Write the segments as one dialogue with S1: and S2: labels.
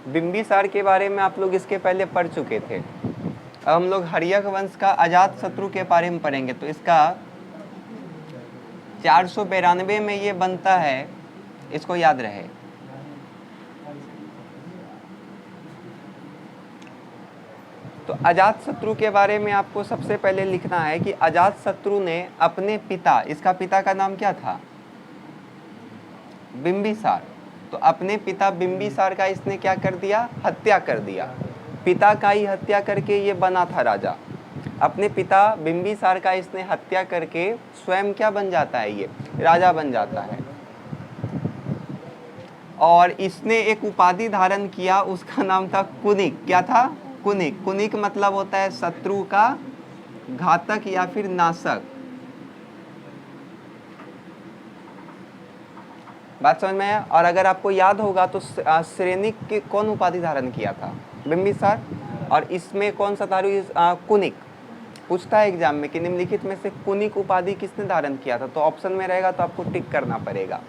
S1: बिंबिसार के बारे में आप लोग इसके पहले पढ़ चुके थे। अब हम लोग हर्यक वंश का अजात शत्रु के बारे में पढ़ेंगे। तो इसका 492 में ये बनता है, इसको याद रहे। तो अजात शत्रु के बारे में आपको सबसे पहले लिखना है कि अजात शत्रु ने अपने पिता, इसका पिता का नाम क्या था? बिंबिसार। तो अपने पिता बिंबिसार का इसने क्या कर दिया? हत्या कर दिया। पिता का ही हत्या करके ये बना था राजा। अपने पिता बिंबिसार का इसने हत्या करके स्वयं क्या बन जाता है? ये राजा बन जाता है। और इसने एक उपाधि धारण किया, उसका नाम था कुनिक। क्या था? कुनिक। कुनिक मतलब होता है शत्रु का घातक या फिर नाशक। बात समझ में आया? और अगर आपको याद होगा तो श्रेनिक के कौन उपाधि धारण किया था? बिंबिसार। और इसमें कौन सा था? कुनिक। पूछता है एग्जाम में कि निम्नलिखित में से कुनिक उपाधि किसने धारण किया था? तो ऑप्शन में रहेगा तो आपको टिक करना पड़ेगा।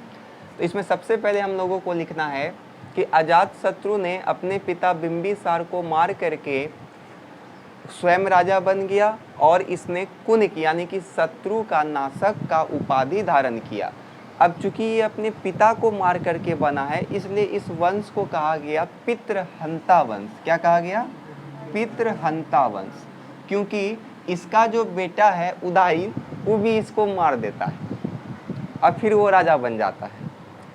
S1: तो इसमें सबसे पहले हम लोगों को लिखना है कि अजात शत्रु ने अपने पिता बिंबिसार को मार करके स्वयं राजा बन गया और इसने कुनिक यानी कि शत्रु का नाशक का उपाधि धारण किया। अब चूंकि ये अपने पिता को मार करके बना है, इसलिए इस वंश को कहा गया पितृहंता वंश। क्या कहा गया? पितृहंता वंश। क्योंकि इसका जो बेटा है उदयन, वो भी इसको मार देता है और फिर वो राजा बन जाता है।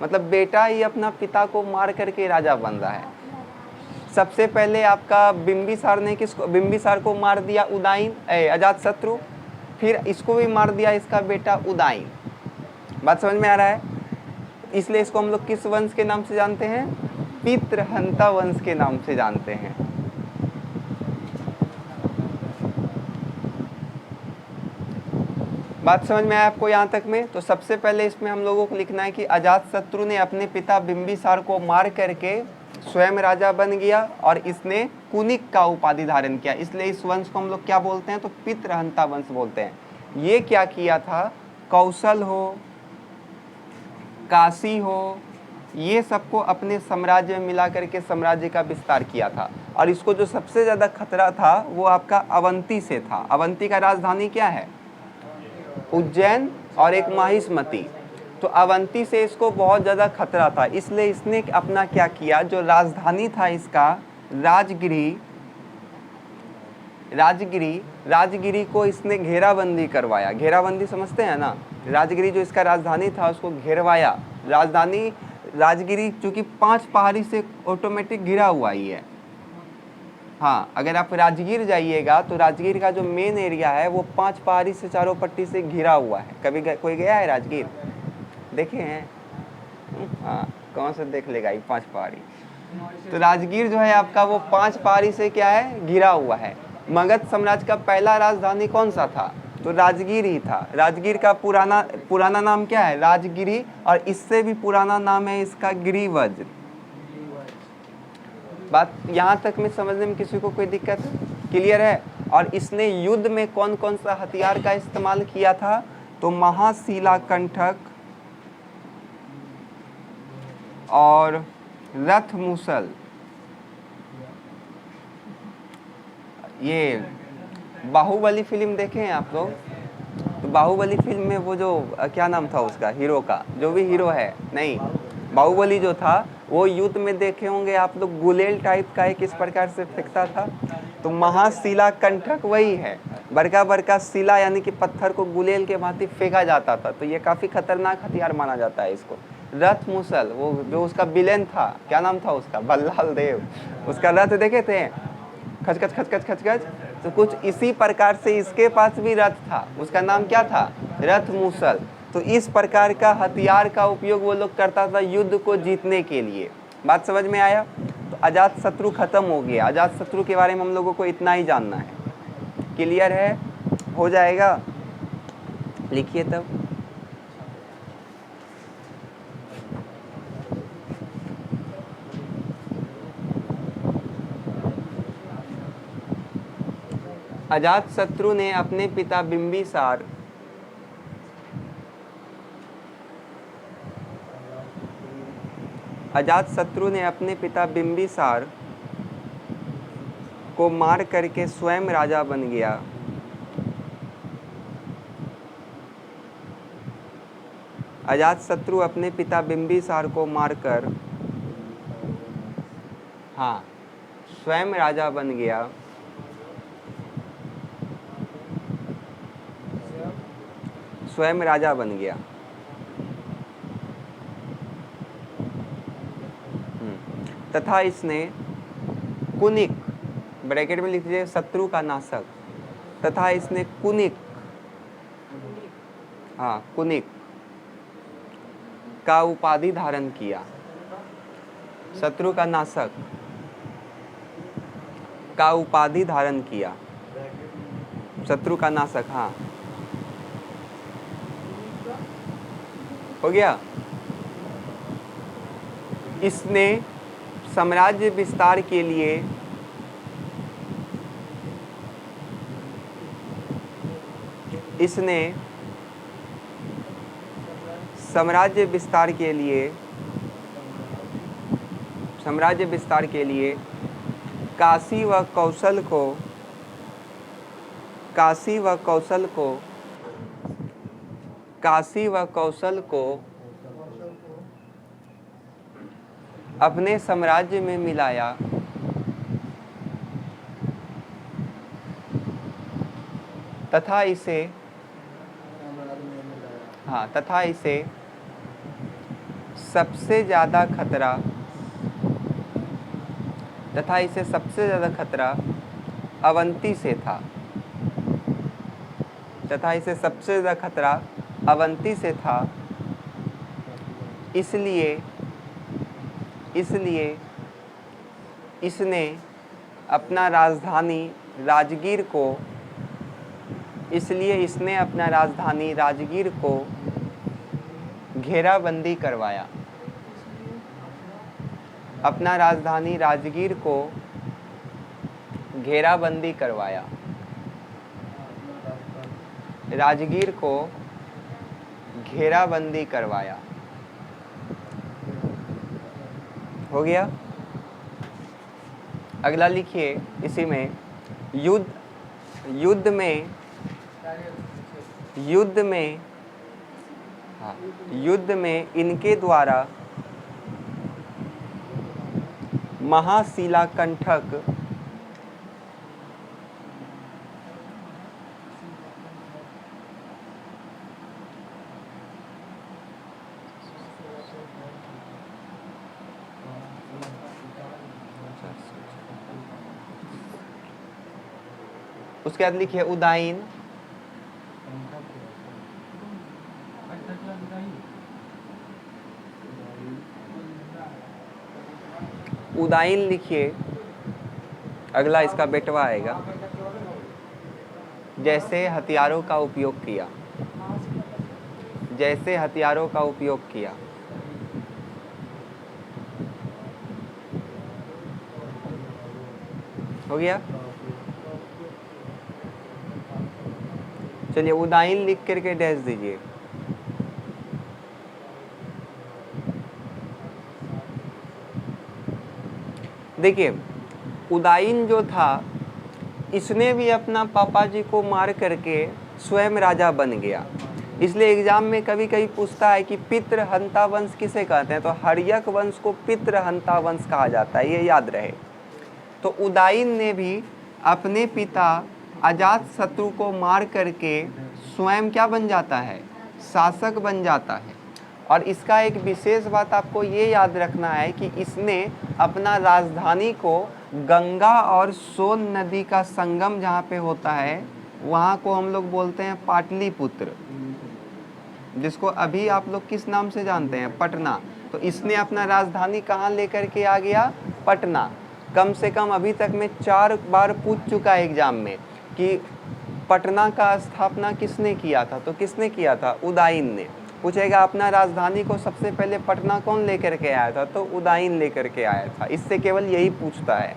S1: मतलब बेटा ही अपना पिता को मार करके राजा बन रहा है। सबसे पहले आपका बिंबिसार ने किसको? बिंबिसार को मार दिया उदयन, अजात शत्रु। फिर इसको भी मार दिया इसका बेटा उदयन। बात समझ में आ रहा है? इसलिए इसको हम लोग किस वंश के नाम से जानते हैं? पितृहंता वंश के नाम से जानते हैं। बात समझ में आया आपको यहाँ तक में? तो सबसे पहले इसमें हम लोगों को लिखना है कि अजात शत्रु ने अपने पिता बिंबिसार को मार करके स्वयं राजा बन गया और इसने कुनिक का उपाधि धारण किया। इसलिए इस वंश को हम लोग क्या बोलते हैं? तो पितृहंता वंश बोलते हैं। ये क्या किया था? कौशल हो, काशी हो, ये सबको अपने साम्राज्य में मिला करके साम्राज्य का विस्तार किया था। और इसको जो सबसे ज़्यादा खतरा था वो आपका अवंती से था। अवंती का राजधानी क्या है? उज्जैन और एक माहिष्मती। तो अवंती से इसको बहुत ज़्यादा खतरा था, इसलिए इसने अपना क्या किया? जो राजधानी था इसका राजगिरी को इसने घेराबंदी करवाया। घेराबंदी समझते हैं ना? राजगिरी जो इसका राजधानी था उसको घेरवाया। राजधानी राजगिरी चूँकि 5 पहाड़ी से ऑटोमेटिक घिरा हुआ ही है। हाँ, अगर आप राजगीर जाइएगा तो राजगीर का जो मेन एरिया है वो 5 पहाड़ी से चारों पट्टी से घिरा हुआ है। कभी कोई गया है राजगीर? देखे हैं? हाँ, कौन सा देख लेगा ये 5 पहाड़ी। तो राजगीर जो है आपका वो 5 पहाड़ी से क्या है? घिरा हुआ है। मगध साम्राज्य का पहला राजधानी कौन सा था? तो राजगीर ही था। राजगीर का पुराना नाम क्या है? राजगिरी। और इससे भी पुराना नाम है इसका गिरिवज्र। बात यहाँ तक में समझने में किसी को कोई दिक्कत है? क्लियर है? और इसने युद्ध में कौन कौन सा हथियार का इस्तेमाल किया था? तो महाशिला कंठक और रथ मूसल। ये बाहुबली फिल्म देखे हैं आप लोग? तो बाहुबली फिल्म में वो जो क्या नाम था उसका, हीरो का, जो भी हीरो है, नहीं, बाहुबली जो था वो युद्ध में देखे होंगे आप लोग, गुलेल टाइप का एक इस प्रकार से फेंकता था। तो महाशिला कंठक वही है। बड़का बड़का शिला यानी कि पत्थर को गुलेल के भांति फेंका जाता था। तो ये काफ़ी खतरनाक हथियार माना जाता है इसको। रथ मूसल, वो जो उसका विलेन था, क्या नाम था उसका? बल्लाल देव। उसका रथ देखे थे? खचखच खचखच खचखच। तो कुछ इसी प्रकार से इसके पास भी रथ था, उसका नाम क्या था? रथ मूसल। तो इस प्रकार का हथियार का उपयोग वो लोग करता था युद्ध को जीतने के लिए। बात समझ में आया? तो अजात शत्रु खत्म हो गया। अजात शत्रु के बारे में हम लोगों को इतना ही जानना है। क्लियर है? हो जाएगा? लिखिए तब। अजात शत्रु ने अपने पिता बिंबिसार अजातशत्रु ने अपने पिता बिंबिसार को मार करके स्वयं राजा बन गया। अजातशत्रु अपने पिता बिंबिसार को मारकर हाँ स्वयं राजा बन गया। स्वयं राजा बन गया। तथा इसने कुनिक, ब्रैकेट में लिख दीजिए, शत्रु का नाशक, तथा इसने कुनिक, हाँ कुनिक का उपाधि धारण किया। शत्रु का नाशक का उपाधि धारण किया। शत्रु का नाशक, हाँ हो गया। इसने साम्राज्य विस्तार के लिए साम्राज्य विस्तार के लिए काशी व कौशल को अपने साम्राज्य में मिलाया। तथा इसे सबसे ज्यादा खतरा अवंती से था। इसलिए इसने अपना राजधानी राजगीर को घेराबंदी करवाया। हो गया। अगला लिखिए इसी में, युद्ध में इनके द्वारा महाशिलाकंठक उसके बाद लिखिए उदाईन। उदाईन लिखिए, अगला इसका बेटवा आएगा। जैसे हथियारों का उपयोग किया। हो गया। चलिए उदाईन लिख करके डैश दीजिए। देखिए उदाईन जो था, इसने भी अपना पापा जी को मार करके स्वयं राजा बन गया। इसलिए एग्जाम में कभी कभी पूछता है कि पितृहंता वंश किसे कहते हैं, तो हर्यक वंश को पितृहंता वंश कहा जाता है, ये याद रहे। तो उदाईन ने भी अपने पिता अजातशत्रु को मार करके स्वयं क्या बन जाता है, शासक बन जाता है। और इसका एक विशेष बात आपको ये याद रखना है कि इसने अपना राजधानी को गंगा और सोन नदी का संगम जहाँ पे होता है वहाँ को हम लोग बोलते हैं पाटलिपुत्र, जिसको अभी आप लोग किस नाम से जानते हैं, पटना। तो इसने अपना राजधानी कहाँ लेकर के आ गया, पटना। कम से कम अभी तक में 4 बार पूछ चुका है एग्जाम में कि पटना का स्थापना किसने किया था, तो किसने किया था, उदाईन ने। पूछेगा अपना राजधानी को सबसे पहले पटना कौन लेकर के आया था, तो उदाईन लेकर के आया था। इससे केवल यही पूछता है,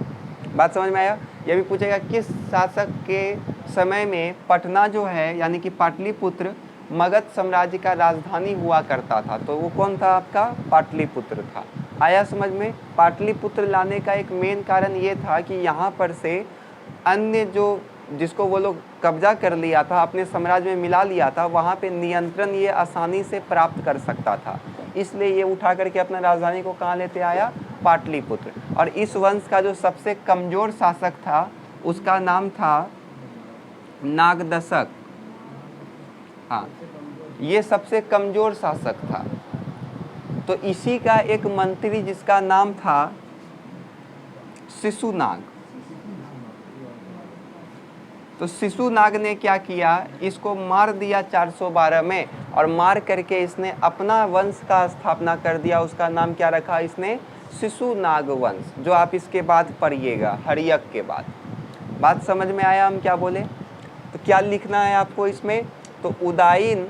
S1: बात समझ में आया। यह भी पूछेगा किस शासक के समय में पटना जो है यानी कि पाटलिपुत्र मगध साम्राज्य का राजधानी हुआ करता था, तो वो कौन था आपका, पाटलिपुत्र था। आया समझ में? पाटलिपुत्र लाने का एक मेन कारण ये था कि यहाँ पर से अन्य जो जिसको वो लोग कब्जा कर लिया था, अपने साम्राज्य में मिला लिया था, वहाँ पे नियंत्रण ये आसानी से प्राप्त कर सकता था। इसलिए ये उठा करके अपना राजधानी को कहाँ लेते आया? पाटलिपुत्र। और इस वंश का जो सबसे कमजोर शासक था उसका नाम था नागदशक। हाँ, ये सबसे कमजोर शासक था। तो इसी का एक मंत्री जिसका नाम था शिशुनाग। तो शिशुनाग ने क्या किया? इसको मार दिया 412 में, और मार करके इसने अपना वंश का स्थापना कर दिया। उसका नाम क्या रखा इसने? शिशुनाग वंश, जो आप इसके बाद पढ़िएगा हर्यक के बाद। बात समझ में आया हम क्या बोले? तो क्या लिखना है आपको इसमें? तो उदायन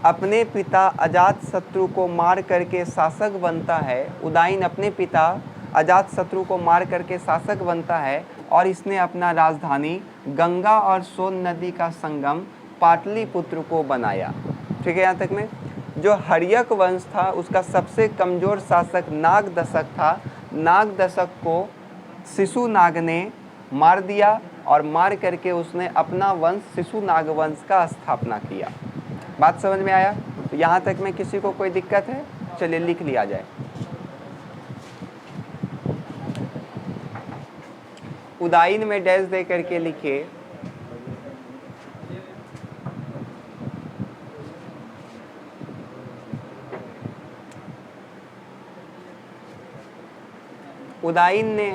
S1: अपने पिता अजातशत्रु को मार करके शासक बनता है। उदायन अपने पिता अजातशत्रु को मार करके शासक बनता है, और इसने अपना राजधानी गंगा और सोन नदी का संगम पाटलिपुत्र को बनाया। ठीक है, यहाँ तक में? जो हर्यक वंश था उसका सबसे कमजोर शासक नागदशक था। नागदशक को शिशुनाग ने मार दिया, और मार करके उसने अपना वंश शिशुनाग वंश का स्थापना किया। बात समझ में आया? तो यहाँ तक में किसी को कोई दिक्कत है? चलिए लिख लिया जाए। उदायन में डैश दे करके लिखिए उदायन ने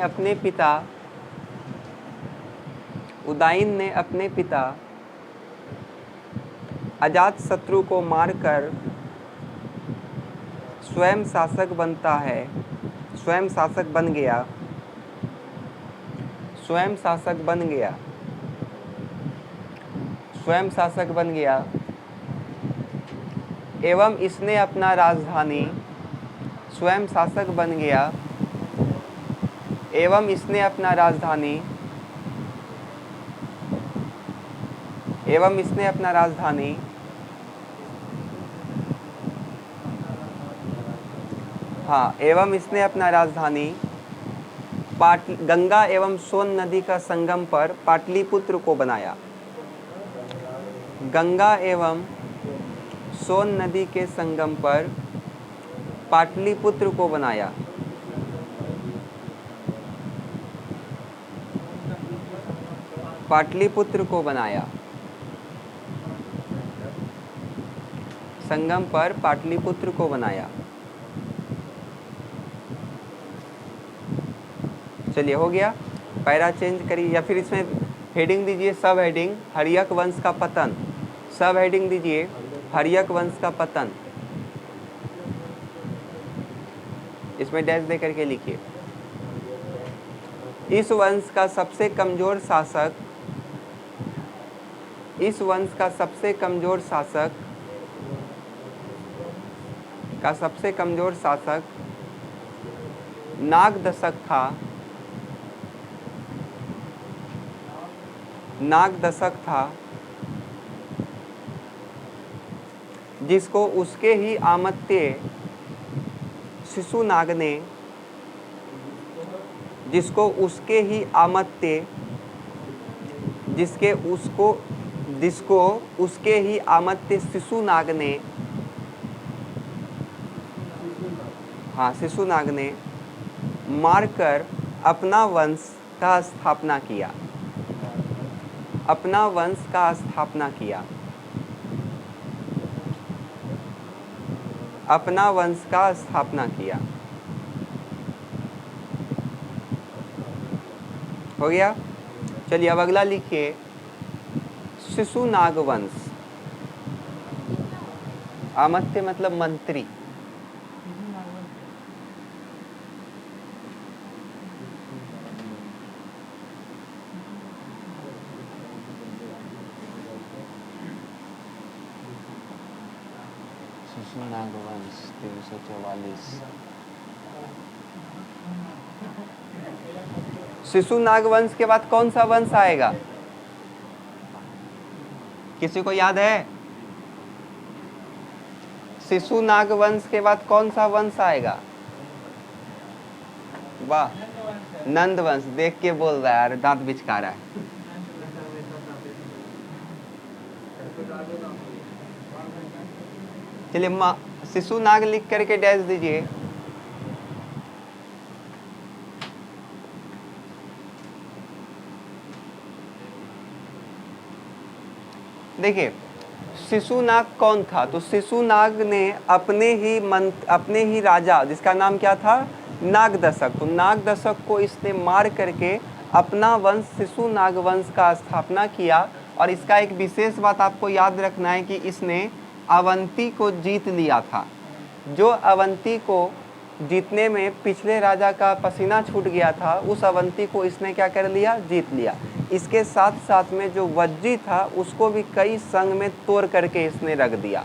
S1: अपने पिता अजातशत्रु को मारकर स्वयं शासक बनता है, स्वयं शासक बन गया, स्वयं शासक बन गया, एवं इसने अपना राजधानी स्वयं शासक बन गया, एवं इसने अपना राजधानी गंगा एवं सोन नदी का संगम पर पाटलिपुत्र को बनाया। गंगा एवं सोन नदी के संगम पर पाटलिपुत्र को बनाया। संगम पर पाटलिपुत्र को बनाया। चलिए, हो गया? पैरा चेंज करिए, या फिर इसमें हेडिंग दीजिए, सब हेडिंग हर्यक वंश का पतन। सब हेडिंग दीजिए हर्यक वंश का पतन। इसमें डैश दे करके लिखिए इस वंश का सबसे कमजोर शासक नागदशक था, जिसको उसके ही आमत्य शिशुनाग ने शिशुनाग ने मारकर अपना वंश का स्थापना किया। हो गया? चलिए अब अगला लिखिए शिशुनाग वंश। आमत्य मतलब मंत्री। शिशुनाग वंश 344। शिशुनाग वंश के बाद कौन सा वंश आएगा? किसी को याद है? शिशुनाग वंश के बाद कौन सा वंश आएगा? वाह, नंद वंश देख के बोल रहा है यार, दांत बिचका रहा है। चलिए शिशु नाग लिख करके डैश दीजिए। देखिए शिशुनाग कौन था, तो शिशुनाग ने अपने ही राजा, जिसका नाम क्या था, नागदशक, तो नागदशक को इसने मार करके अपना वंश शिशुनाग वंश का स्थापना किया। और इसका एक विशेष बात आपको याद रखना है कि इसने अवंती को जीत लिया था। जो अवंती को जीतने में पिछले राजा का पसीना छूट गया था, उस अवंती को इसने क्या कर लिया, जीत लिया। इसके साथ साथ में जो वज्जी था उसको भी कई संग में तोड़ करके इसने रख दिया।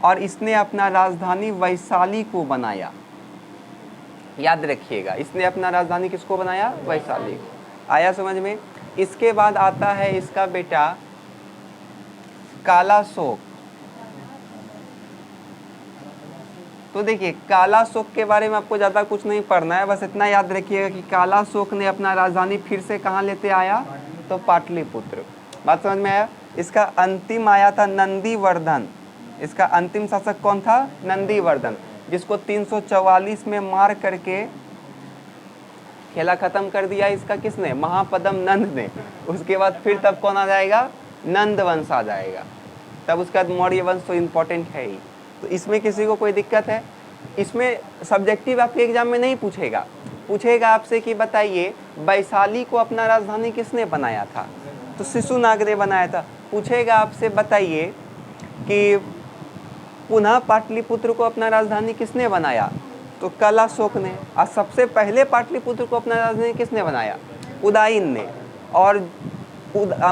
S1: और इसने अपना राजधानी वैशाली को बनाया। याद रखिएगा, इसने अपना राजधानी किसको बनाया, वैशाली को। आया समझ में। इसके बाद आता है इसका बेटा कालाशोक। तो देखिए कालाशोक के बारे में आपको ज़्यादा कुछ नहीं पढ़ना है, बस इतना याद रखिएगा कि कालाशोक ने अपना राजधानी फिर से कहाँ लेते आया, तो पाटलिपुत्र। बात समझ में आया। इसका अंतिम आया था नंदीवर्धन। इसका अंतिम शासक कौन था, नंदीवर्धन, जिसको 344 में मार करके खेला खत्म कर दिया इसका किसने, महापद्म नंद ने। उसके बाद फिर तब कौन आ जाएगा, नंद वंश आ जाएगा। तब उसके बाद मौर्य वंश तो इम्पोर्टेंट है ही। तो इसमें किसी को कोई दिक्कत है? इसमें सब्जेक्टिव आपके एग्जाम में नहीं पूछेगा, पूछेगा आपसे कि बताइए वैशाली को अपना राजधानी किसने बनाया था, तो शिशुनाग ने बनाया था। पूछेगा आपसे बताइए कि पुनः पाटलिपुत्र को अपना राजधानी किसने बनाया, तो कालाशोक ने। और सबसे पहले पाटलिपुत्र को अपना राजधानी किसने बनाया, उदयन ने। और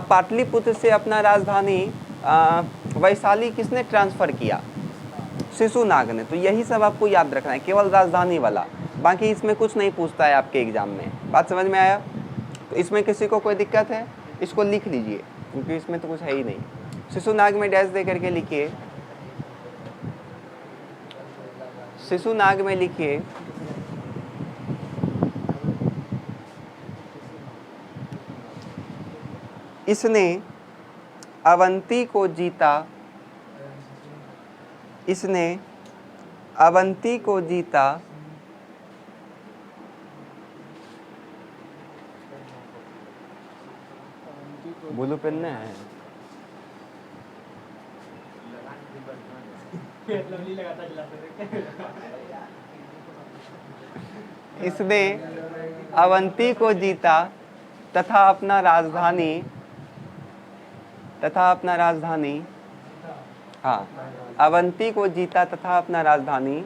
S1: पाटलिपुत्र से अपना राजधानी वैशाली किसने ट्रांसफ़र किया, शिशुनाग ने। तो यही सब आपको याद रखना है, केवल राजधानी वाला, बाकी इसमें कुछ नहीं पूछता है आपके एग्जाम में। बात समझ में आया। तो इसमें किसी को कोई दिक्कत है, इसको लिख लीजिए, क्योंकि इसमें तो कुछ है ही नहीं। शिशुनाग में डैश दे करके लिखिए, शिशुनाग में लिखिए इसने अवंती को जीता, इसने अवंती को जीता, ब्लू पेन है, इसने अवंती को जीता तथा अपना राजधानी हाँ, अवंती को जीता तथा अपना राजधानी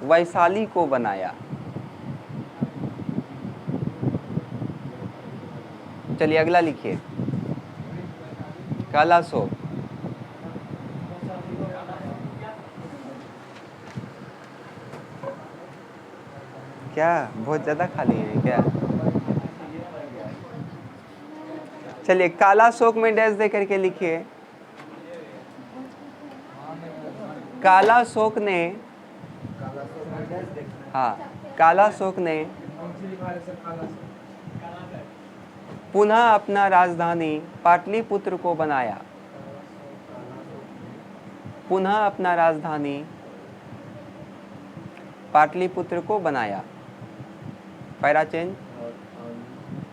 S1: वैशाली को बनाया। चलिए अगला लिखिए, कालाशोक। क्या बहुत ज़्यादा खाली है क्या? चलिए कालाशोक में डैश दे करके लिखिए, कालाशोक ने, हाँ, कालाशोक ने पुनः अपना राजधानी पाटलिपुत्र को बनाया, पुनः अपना राजधानी पाटलिपुत्र को बनाया। पैरा चेंज,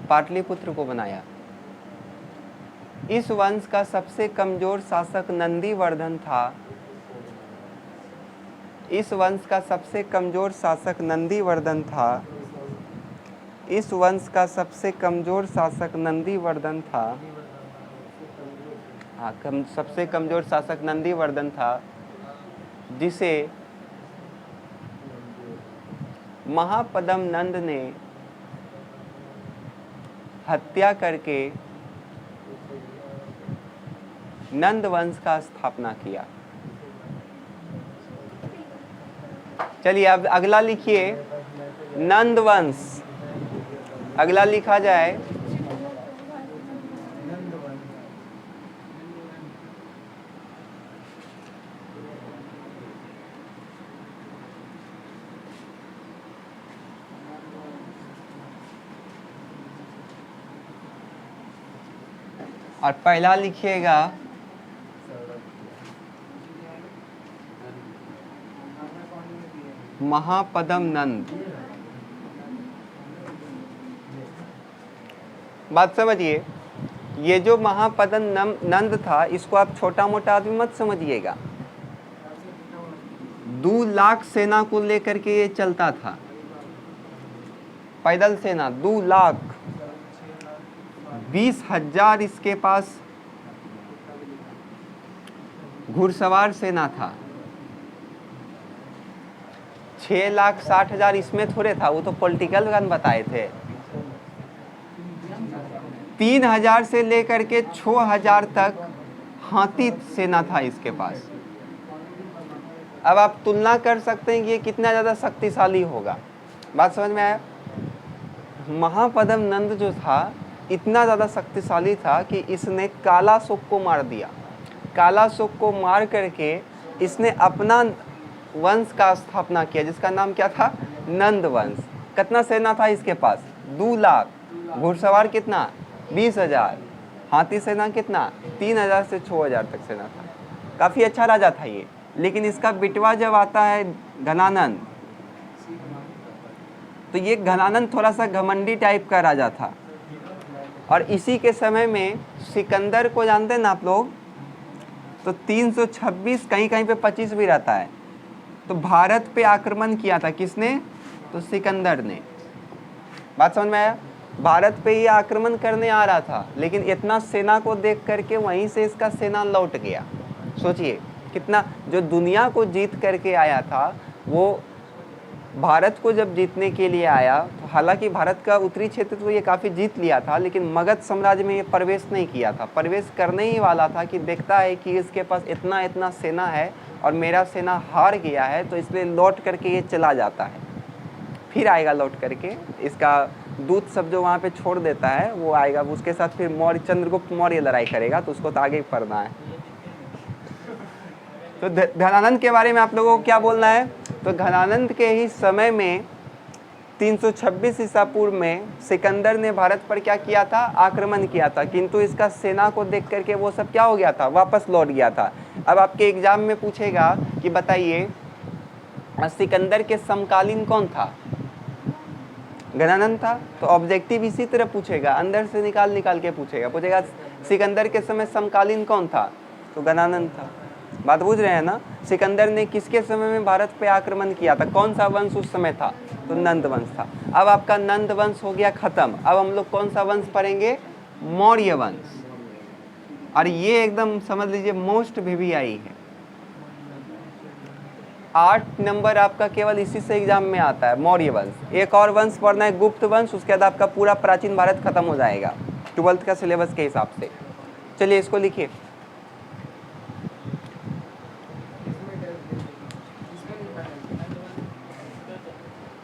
S1: पाटलिपुत्र को बनाया। इस वंश का सबसे कमजोर शासक नंदीवर्धन था। इस वंश का सबसे कमजोर शासक नंदीवर्धन था। इस वंश का सबसे कमजोर शासक नंदीवर्धन था। हाँ, सबसे कमजोर शासक नंदीवर्धन था, जिसे महापद्म नंद ने हत्या करके नंद वंश का स्थापना किया। चलिए अब अगला लिखिए, नंद वंश। अगला लिखा जाए और पहला लिखिएगा महापदम नंद। बात समझिए, ये जो महापदम नंद था, इसको आप छोटा मोटा आदमी मत समझिएगा। 2 लाख सेना को लेकर के ये चलता था, पैदल सेना 2 लाख, 20,000 इसके पास घुड़सवार सेना था, 6,60,000 इसमें थोड़े था, वो तो पॉलिटिकल गन बताए थे। 3,000 से लेकर के 6,000 तक हाथी सेना था इसके पास। अब आप तुलना कर सकते हैं कि ये कितना ज़्यादा शक्तिशाली होगा। बात समझ में आया? महापदम नंद जो था इतना ज़्यादा शक्तिशाली था कि इसने कालाशोक को मार दिया। कालाशोक को मार करके इसने अपना वंश का स्थापना किया, जिसका नाम क्या था? नंद वंश। कितना सेना था इसके पास? 2 लाख, घुड़सवार कितना? 20,000, हाथी सेना कितना? 3,000 से 6,000 तक सेना था। काफ़ी अच्छा राजा था ये। लेकिन इसका बिटवा जब आता है घनानंद, तो ये घनानंद थोड़ा सा घमंडी टाइप का राजा था। और इसी के समय में सिकंदर को जानते हैं ना आप लोग, तो 326, कहीं कहीं पे 25 भी रहता है, तो भारत पे आक्रमण किया था। किसने? तो सिकंदर ने। बात समझ में आया? भारत पे ये आक्रमण करने आ रहा था, लेकिन इतना सेना को देख करके वहीं से इसका सेना लौट गया। सोचिए कितना, जो दुनिया को जीत करके आया था, वो भारत को जब जीतने के लिए आया, तो हालांकि भारत का उत्तरी क्षेत्र तो ये काफ़ी जीत लिया था, लेकिन मगध साम्राज्य में ये प्रवेश नहीं किया था। प्रवेश करने ही वाला था कि देखता है कि इसके पास इतना इतना सेना है और मेरा सेना हार गया है, तो इसलिए लौट करके ये चला जाता है, फिर आएगा लौट करके। इसका दूत सब जो वहाँ पे छोड़ देता है, वो आएगा, उसके साथ फिर मौर्य, चंद्रगुप्त मौर्य लड़ाई करेगा, तो उसको तो आगे ही पढ़ना है। तो घनानंद के बारे में आप लोगों को क्या बोलना है? तो घनानंद के ही समय में 326 ईसा पूर्व में सिकंदर ने भारत पर क्या किया था? आक्रमण किया था, किंतु इसका सेना को देख करके वो सब क्या हो गया था? वापस लौट गया था। अब आपके एग्जाम में पूछेगा कि बताइए सिकंदर के समकालीन कौन था? घनानंद था। तो ऑब्जेक्टिव इसी तरह पूछेगा, अंदर से निकाल के पूछेगा सिकंदर के समय समकालीन कौन था? तो घनानंद था। बात बुझ रहे हैं ना? सिकंदर ने किसके समय में भारत पे आक्रमण किया था? कौन सा वंश उस समय था? तो नंद वंश था। अब आपका नंद वंश हो गया खत्म। अब हम लोग कौन सा वंश पढ़ेंगे? मौर्य वंश। और ये एकदम समझ लीजिए मोस्ट VVI है। 8 नंबर आपका केवल इसी से एग्जाम में आता है, मौर्य वंश। एक और वंश पढ़ना है गुप्त वंश, उसके बाद आपका पूरा प्राचीन भारत खत्म हो जाएगा 12th का सिलेबस के हिसाब से। चलिए इसको लिखिए।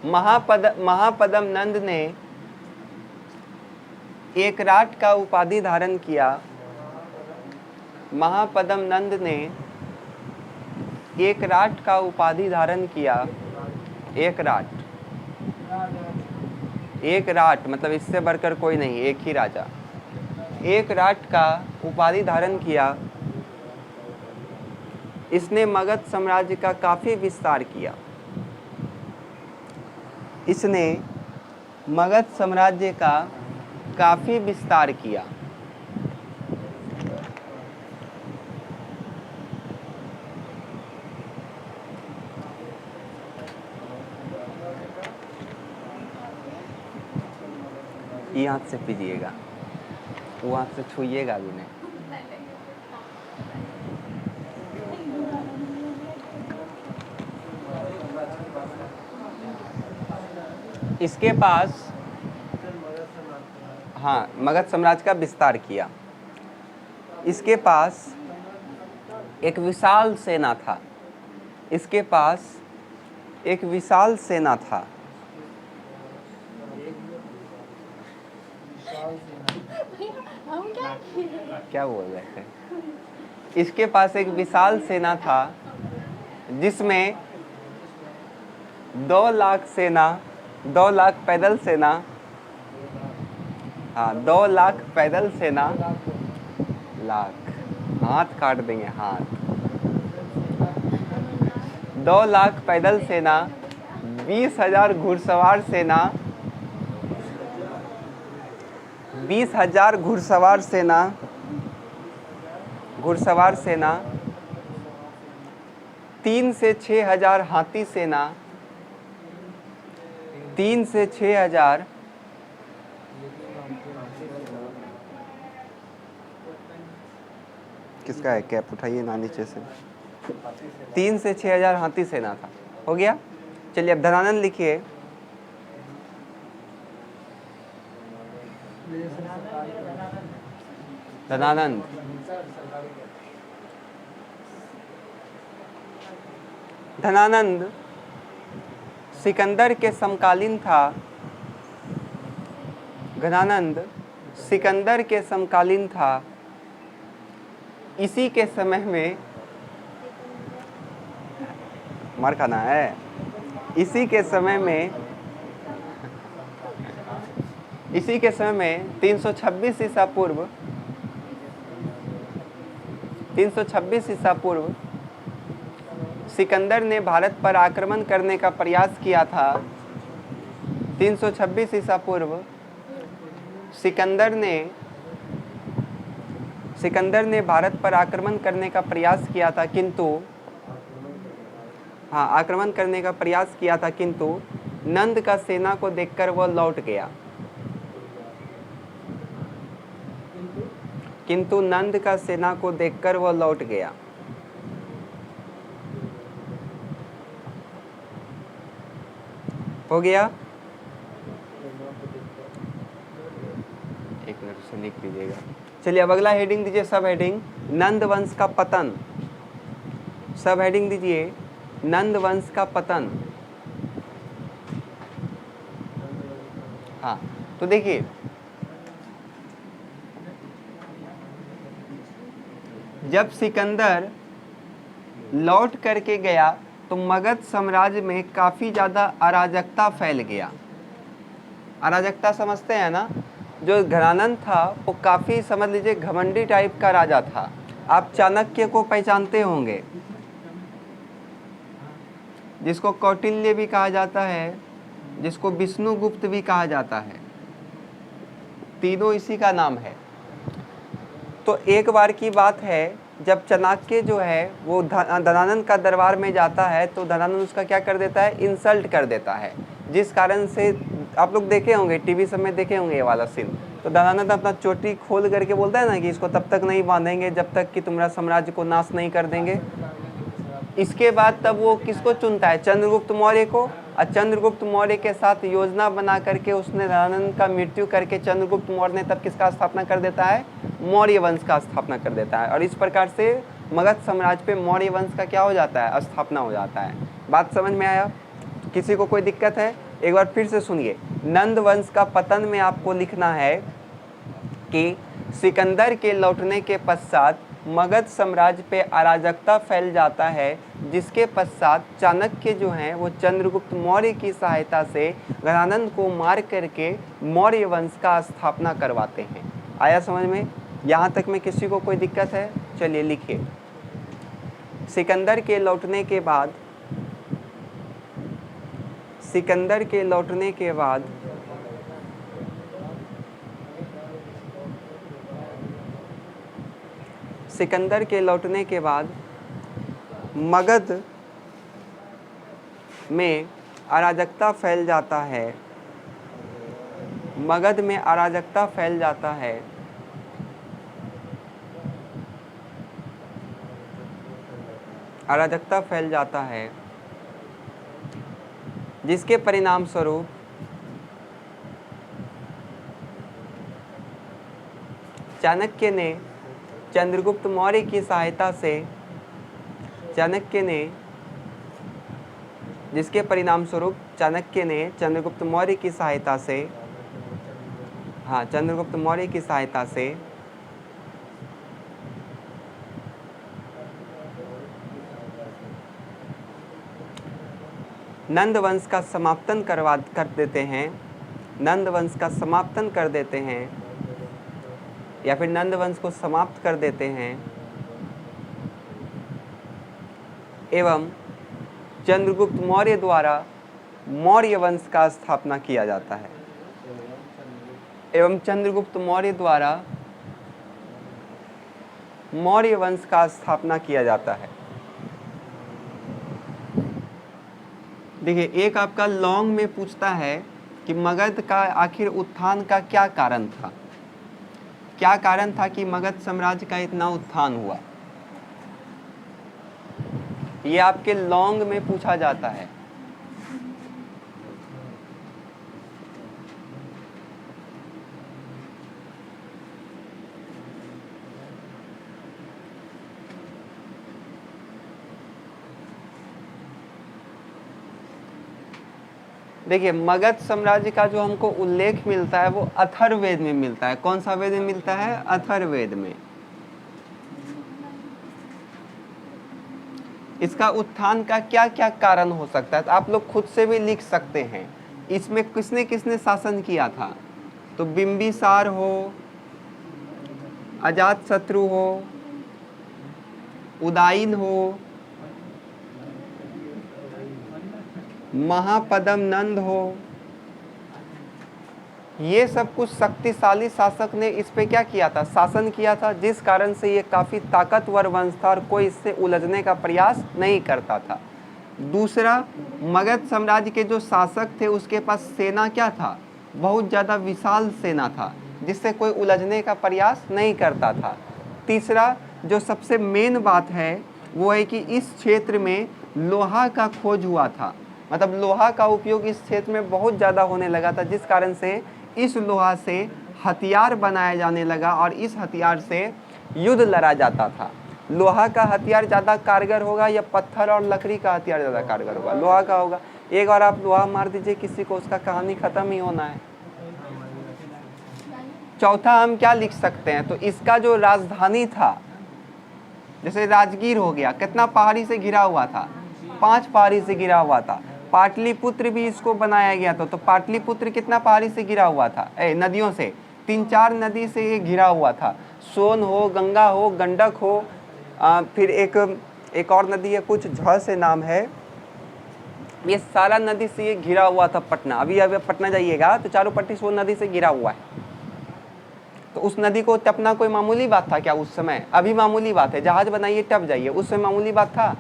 S1: महापदम नंद ने एकराट का उपाधि धारण किया। महापदम नंद ने एकराट का उपाधि धारण किया। एकराट मतलब इससे बढ़कर कोई नहीं, एक ही राजा। एकराट का उपाधि धारण किया। इसने मगध साम्राज्य का काफी विस्तार किया। इसने मगध साम्राज्य का काफी विस्तार किया। ये हाथ से पीजिएगा, वो हाथ से छूइएगा भी नहीं। इसके पास, हाँ, मगध साम्राज्य का विस्तार किया। इसके पास एक विशाल सेना था। इसके पास एक विशाल सेना था। क्या बोल रहे थे? इसके पास एक विशाल सेना था, जिसमें 2 लाख सेना, 2 लाख पैदल सेना, हाँ 2 लाख पैदल सेना लाख, हाथ काट देंगे हाथ। 2 लाख पैदल सेना, 20,000 घुड़सवार सेना, 20,000 घुड़सवार सेना, 3 से 6,000 हाथी सेना, 3 से 6,000 किसका है कैप, उठाइए ना नीचे से। 3 से 6,000 हाथी सेना था। हो गया। चलिए अब धनानंद लिखिए। धनानंद धनानंद सिकंदर के समकालीन था। धनानंद सिकंदर के समकालीन था। इसी के समय में मार खाना है। इसी के समय में 326 ईसा पूर्व 326 ईसा पूर्व सिकंदर ने भारत पर आक्रमण करने का प्रयास किया था। 326 ईसा पूर्व सिकंदर ने भारत पर आक्रमण करने का प्रयास किया था, किंतु नंद का सेना को देखकर वह लौट गया। हो गया। एक मिनट से लिख लीजिएगा। चलिए अब अगला हेडिंग दीजिए, सब हेडिंग नंद वंश का पतन। सब हेडिंग दीजिए नंद वंश का पतन। हाँ तो देखिए, जब सिकंदर लौट करके गया तो मगध साम्राज्य में काफी ज्यादा अराजकता फैल गया। अराजकता समझते हैं ना? जो घरानंद था वो काफी, समझ लीजिए, घमंडी टाइप का राजा था। आप चाणक्य को पहचानते होंगे, जिसको कौटिल्य भी कहा जाता है, जिसको विष्णुगुप्त भी कहा जाता है, तीनों इसी का नाम है। तो एक बार की बात है, जब चाणक्य जो है वो धनानंद का दरबार में जाता है तो धनानंद उसका क्या कर देता है, इंसल्ट कर देता है। जिस कारण से आप लोग देखे होंगे, टीवी सब में देखे होंगे ये वाला सीन। तो धनानंद अपना चोटी खोल करके बोलता है ना कि इसको तब तक नहीं बांधेंगे जब तक कि तुम्हारा साम्राज्य को नाश नहीं कर देंगे। इसके बाद तब वो किसको चुनता है, चंद्रगुप्त मौर्य को। और चंद्रगुप्त मौर्य के साथ योजना बना करके उसने धनानंद का मृत्यु करके चंद्रगुप्त मौर्य ने तब किसका स्थापना कर देता है, मौर्य वंश का स्थापना कर देता है। और इस प्रकार से मगध साम्राज्य पे मौर्य वंश का क्या हो जाता है, स्थापना हो जाता है। बात समझ में आया? किसी को कोई दिक्कत है? एक बार फिर से सुनिए। नंद वंश का पतन में आपको लिखना है कि सिकंदर के लौटने के पश्चात मगध साम्राज्य पे अराजकता फैल जाता है, जिसके पश्चात चाणक्य जो हैं वो चंद्रगुप्त मौर्य की सहायता से धनानंद को मार करके मौर्य वंश का स्थापना करवाते हैं। आया समझ में? यहाँ तक में किसी को कोई दिक्कत है? चलिए लिखिए। सिकंदर के लौटने के बाद सिकंदर के लौटने के बाद मगध में अराजकता फैल जाता है। मगध में अराजकता फैल जाता है। अराजकता फैल जाता है, जिसके परिणाम स्वरूप चाणक्य ने चंद्रगुप्त मौर्य की सहायता से चाणक्य ने चंद्रगुप्त मौर्य की सहायता से नंद वंश का समाप्तन कर देते हैं। या फिर नंद वंश को समाप्त कर देते हैं एवं चंद्रगुप्त मौर्य द्वारा मौर्य वंश का स्थापना किया जाता है। एवं चंद्रगुप्त मौर्य द्वारा मौर्य वंश का स्थापना किया जाता है। देखिए, एक आपका लॉन्ग में पूछता है कि मगध का आखिर उत्थान का क्या कारण था, क्या कारण था कि मगध साम्राज्य का इतना उत्थान हुआ। ये आपके लॉन्ग में पूछा जाता है। देखिए, मगध साम्राज्य का जो हमको उल्लेख मिलता है वो अथर्ववेद में मिलता है। कौन सा वेद में मिलता है? अथर्ववेद में। इसका उत्थान का क्या क्या कारण हो सकता है, तो आप लोग खुद से भी लिख सकते हैं। इसमें किसने किसने शासन किया था, तो बिंबिसार हो, अजातशत्रु हो, उदायन हो, महापद्म नंद हो, ये सब कुछ शक्तिशाली शासक ने इस पे क्या किया था, शासन किया था, जिस कारण से ये काफ़ी ताकतवर वंश था और कोई इससे उलझने का प्रयास नहीं करता था। दूसरा, मगध साम्राज्य के जो शासक थे उसके पास सेना क्या था, बहुत ज़्यादा विशाल सेना था, जिससे कोई उलझने का प्रयास नहीं करता था। तीसरा, जो सबसे मेन बात है वो है कि इस क्षेत्र में लोहा का खोज हुआ था, मतलब लोहा का उपयोग इस क्षेत्र में बहुत ज़्यादा होने लगा था, जिस कारण से इस लोहा से हथियार बनाया जाने लगा और इस हथियार से युद्ध लड़ा जाता था। लोहा का हथियार ज़्यादा कारगर होगा या पत्थर और लकड़ी का हथियार ज़्यादा कारगर होगा? लोहा का होगा। एक बार आप लोहा मार दीजिए किसी को, उसका कहानी ख़त्म ही होना है। चौथा हम क्या लिख सकते हैं, तो इसका जो राजधानी था, जैसे राजगीर हो गया, कितना पहाड़ी से घिरा हुआ था? 5 पहाड़ी से घिरा हुआ था। पाटलिपुत्र भी इसको बनाया गया था, तो पाटलिपुत्र कितना पहाड़ी से घिरा हुआ था? नदियों से, 3-4 नदी से ये घिरा हुआ था। सोन हो, गंगा हो, गंडक हो, फिर एक और नदी है, कुछ झ से नाम है, ये सारा नदी से ये घिरा हुआ था पटना। अभी पटना जाइएगा तो चारों पट्टी सोन नदी से घिरा हुआ है। तो उस नदी को टपना कोई मामूली बात था क्या उस समय? अभी मामूली बात है, जहाज बनाइए टप जाइए, उस समय मामूली बात था?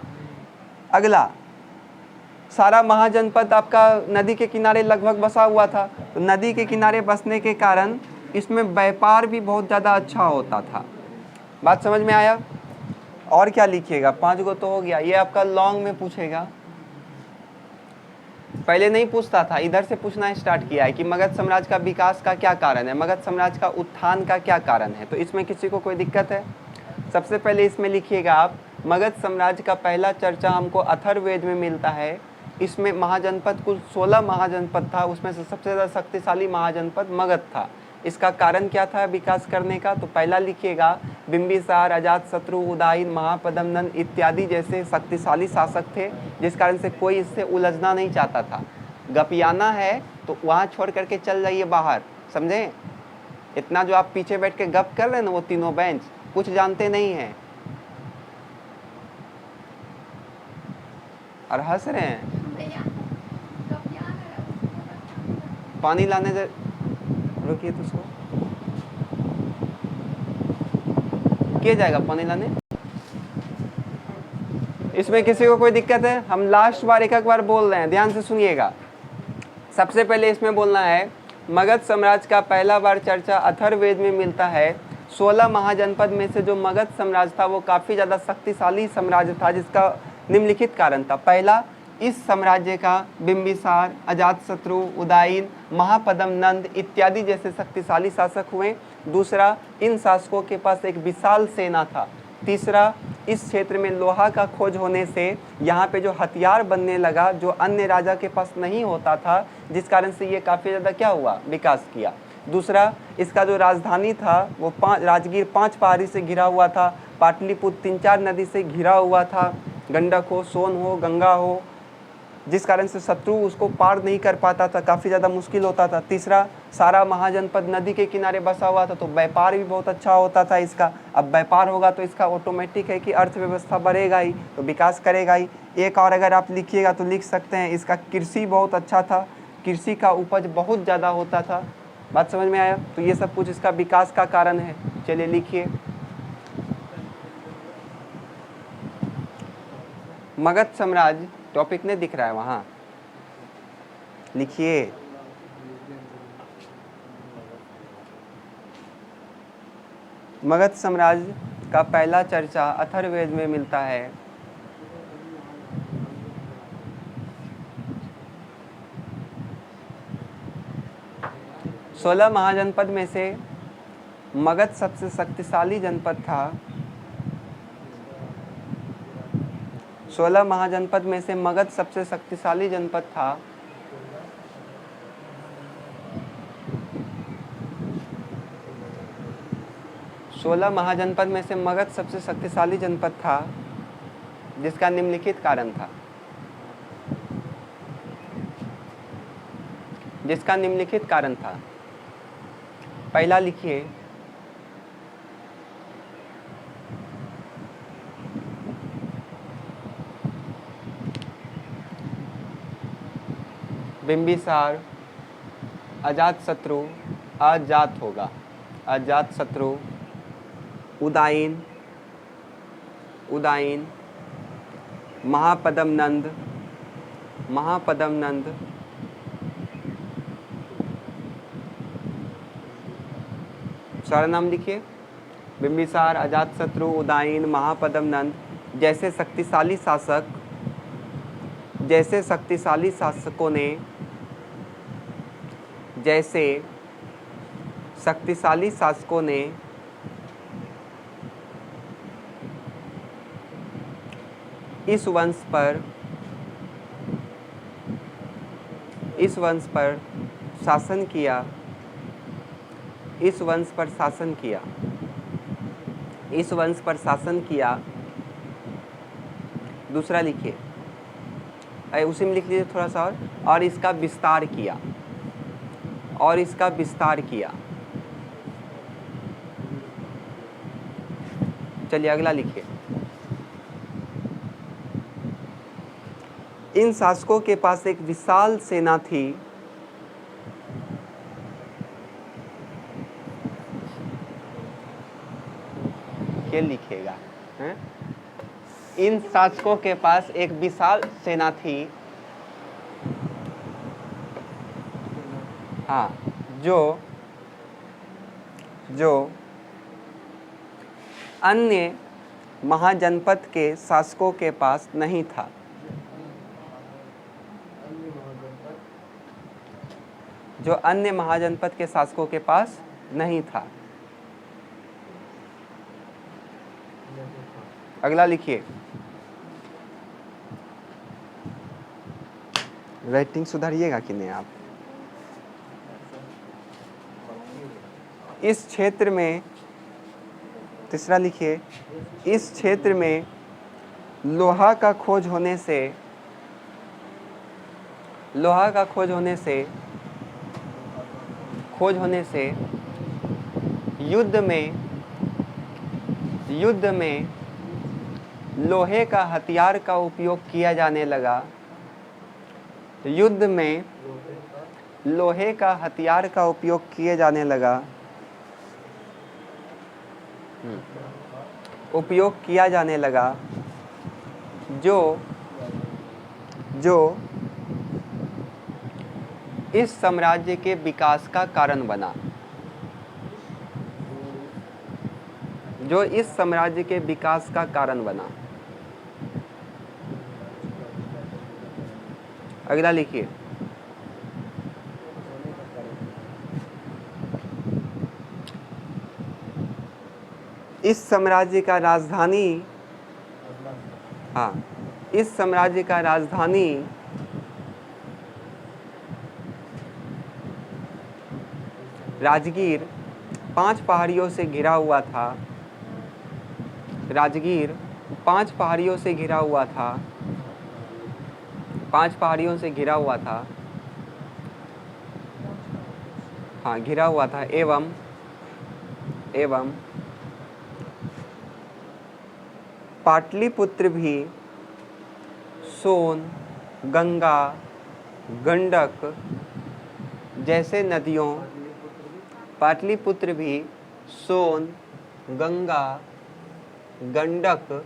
S1: अगला, सारा महाजनपद आपका नदी के किनारे लगभग बसा हुआ था, तो नदी के किनारे बसने के कारण इसमें व्यापार भी बहुत ज़्यादा अच्छा होता था। बात समझ में आया? और क्या लिखिएगा? 5 गो तो हो गया। ये आपका लॉन्ग में पूछेगा, पहले नहीं पूछता था, इधर से पूछना स्टार्ट किया है कि मगध साम्राज्य का विकास का क्या कारण है, मगध साम्राज्य का उत्थान का क्या कारण है। तो इसमें किसी को कोई दिक्कत है? सबसे पहले इसमें लिखिएगा आप, मगध साम्राज्य का पहला चर्चा हमको अथर्ववेद में मिलता है। इसमें महाजनपद कुल 16 महाजनपद था, उसमें से सबसे ज़्यादा शक्तिशाली महाजनपद मगध था। इसका कारण क्या था विकास करने का, तो पहला लिखिएगा, बिंबिसार, अजातशत्रु, उदायन, महापद्म नंद इत्यादि जैसे शक्तिशाली शासक थे, जिस कारण से कोई इससे उलझना नहीं चाहता था। गपियाना है तो वहाँ छोड़ करके चल जाइए बाहर, समझे? इतना जो आप पीछे बैठ के गप कर रहे हैं ना, वो तीनों बेंच कुछ जानते नहीं हैं और हंस रहे हैं। पानी लाने दे, रुकिए तो उसको, किया जाएगा पानी लाने। इसमें किसी को कोई दिक्कत है? हम लास्ट बार एक बार बोल रहे हैं, ध्यान से सुनिएगा। सबसे पहले इसमें बोलना है, मगध साम्राज्य का पहला बार चर्चा अथर्ववेद में मिलता है। 16 महाजनपद में से जो मगध साम्राज्य था वो काफ़ी ज़्यादा शक्तिशाली साम्राज्य था, जिसका निम्नलिखित कारण था। पहला, इस साम्राज्य का बिंबिसार, अजातशत्रु, उदायन, महापद्म नंद इत्यादि जैसे शक्तिशाली शासक हुए। दूसरा, इन शासकों के पास एक विशाल सेना था। तीसरा, इस क्षेत्र में लोहा का खोज होने से यहाँ पे जो हथियार बनने लगा जो अन्य राजा के पास नहीं होता था, जिस कारण से ये काफ़ी ज़्यादा क्या हुआ, विकास किया। दूसरा, इसका जो राजधानी था वो राजगीर 5 पहाड़ी से घिरा हुआ था। पाटलिपुत्र 3-4 नदी से घिरा हुआ था, गंडक हो, सोन हो, गंगा हो, जिस कारण से शत्रु उसको पार नहीं कर पाता था, काफ़ी ज़्यादा मुश्किल होता था। तीसरा, सारा महाजनपद नदी के किनारे बसा हुआ था, तो व्यापार भी बहुत अच्छा होता था इसका। अब व्यापार होगा तो इसका ऑटोमेटिक है कि अर्थव्यवस्था बढ़ेगा ही, तो विकास करेगा ही। एक और अगर आप लिखिएगा तो लिख सकते हैं, इसका कृषि बहुत अच्छा था, कृषि का उपज बहुत ज़्यादा होता था। बात समझ में आया? तो ये सब कुछ इसका विकास का कारण है। चलिए लिखिए, मगध साम्राज्य, टॉपिक नहीं दिख रहा है वहाँ, लिखिए। मगध साम्राज्य का पहला चर्चा अथर्ववेद में मिलता है। सोलह महाजनपद में से मगध सबसे शक्तिशाली जनपद था। 16 महाजनपद में से मगध सबसे शक्तिशाली जनपद था। सोलह महाजनपद में से मगध सबसे शक्तिशाली जनपद था, जिसका निम्नलिखित कारण था। जिसका निम्नलिखित कारण था। पहला लिखिए, बिंबिसार अजातशत्रु अजात होगा, अजातशत्रु, उदायन, उदायन, महापद्मनंद, महापद्मनंद, सारा नाम लिखिए। बिंबिसार, अजातशत्रु, उदायन, महापद्मनंद जैसे शक्तिशाली शासक, जैसे शक्तिशाली शासकों ने, जैसे शक्तिशाली शासकों ने इस वंश पर शासन किया, इस वंश पर शासन किया, इस वंश पर शासन किया। दूसरा लिखिए, उसी में लिख लीजिए थोड़ा सा और इसका विस्तार किया, और इसका विस्तार किया। चलिए अगला लिखिए, इन शासकों के पास एक विशाल सेना थी, क्या लिखेगा है? इन शासकों के पास एक विशाल सेना थी, हाँ, जो अन्य महाजनपद के शासकों के पास नहीं था। जो अन्य महाजनपद के शासकों के पास नहीं था। अगला लिखिए, राइटिंग सुधारिएगा कि नहीं आप? इस क्षेत्र में, तीसरा लिखिए, इस क्षेत्र में लोहा का खोज होने से, लोहा का खोज होने से युद्ध में लोहे का हथियार का उपयोग किया जाने लगा। युद्ध में लोहे का हथियार का उपयोग किए जाने लगा, उपयोग किया जाने लगा, जो इस साम्राज्य के विकास का कारण बना, जो इस साम्राज्य के विकास का कारण बना। अगला लिखिए, इस साम्राज्य का राजधानी, हाँ, इस साम्राज्य का राजधानी राजगीर 5 पहाड़ियों से घिरा हुआ था। राजगीर 5 पहाड़ियों से घिरा हुआ था, 5 पहाड़ियों से घिरा हुआ था। हाँ घिरा हुआ था, एवं पाटलिपुत्र भी सोन, गंगा, गंडक जैसे नदियों, पाटलिपुत्र भी सोन, गंगा, गंडक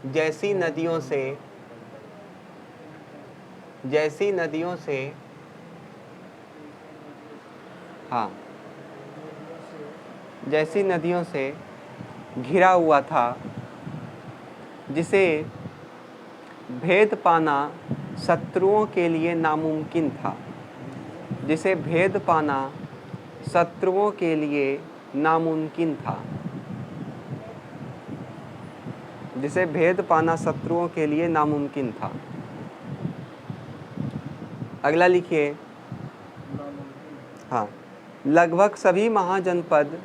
S1: जैसी नदियों से हाँ जैसी नदियों से घिरा हुआ था, जिसे भेद पाना शत्रुओं के लिए नामुमकिन था, जिसे भेद पाना शत्रुओं के लिए नामुमकिन था, जिसे भेद पाना शत्रुओं के लिए नामुमकिन था। अगला लिखिए, हाँ लगभग सभी महाजनपद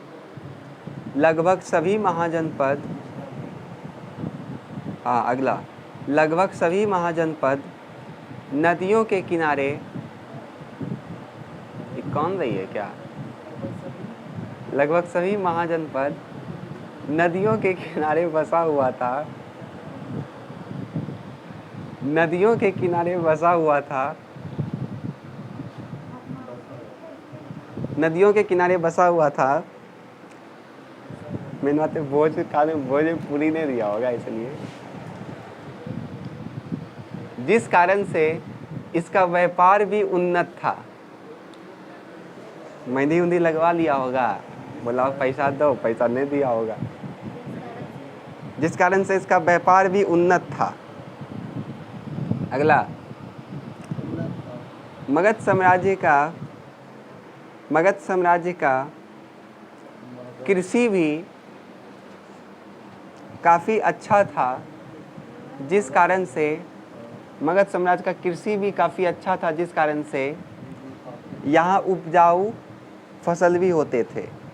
S1: हाँ अगला, लगभग सभी महाजनपद नदियों के किनारे, ये कौन रही है क्या? लगभग सभी महाजनपद नदियों के किनारे बसा हुआ था, नदियों के किनारे बसा हुआ था, नदियों के किनारे बसा हुआ था। मेन बात है बोझ पूरी नहीं दिया होगा, इसलिए जिस कारण से इसका व्यापार भी उन्नत था। मेहंदी उंदी लगवा लिया होगा, बोला पैसा दो, पैसा नहीं दिया होगा। जिस कारण से इसका व्यापार भी उन्नत था। अगला, मगध साम्राज्य का कृषि भी काफ़ी अच्छा था, जिस कारण से मगध साम्राज्य का कृषि भी काफ़ी अच्छा था, जिस कारण से यहाँ उपजाऊ फसल भी होते थे।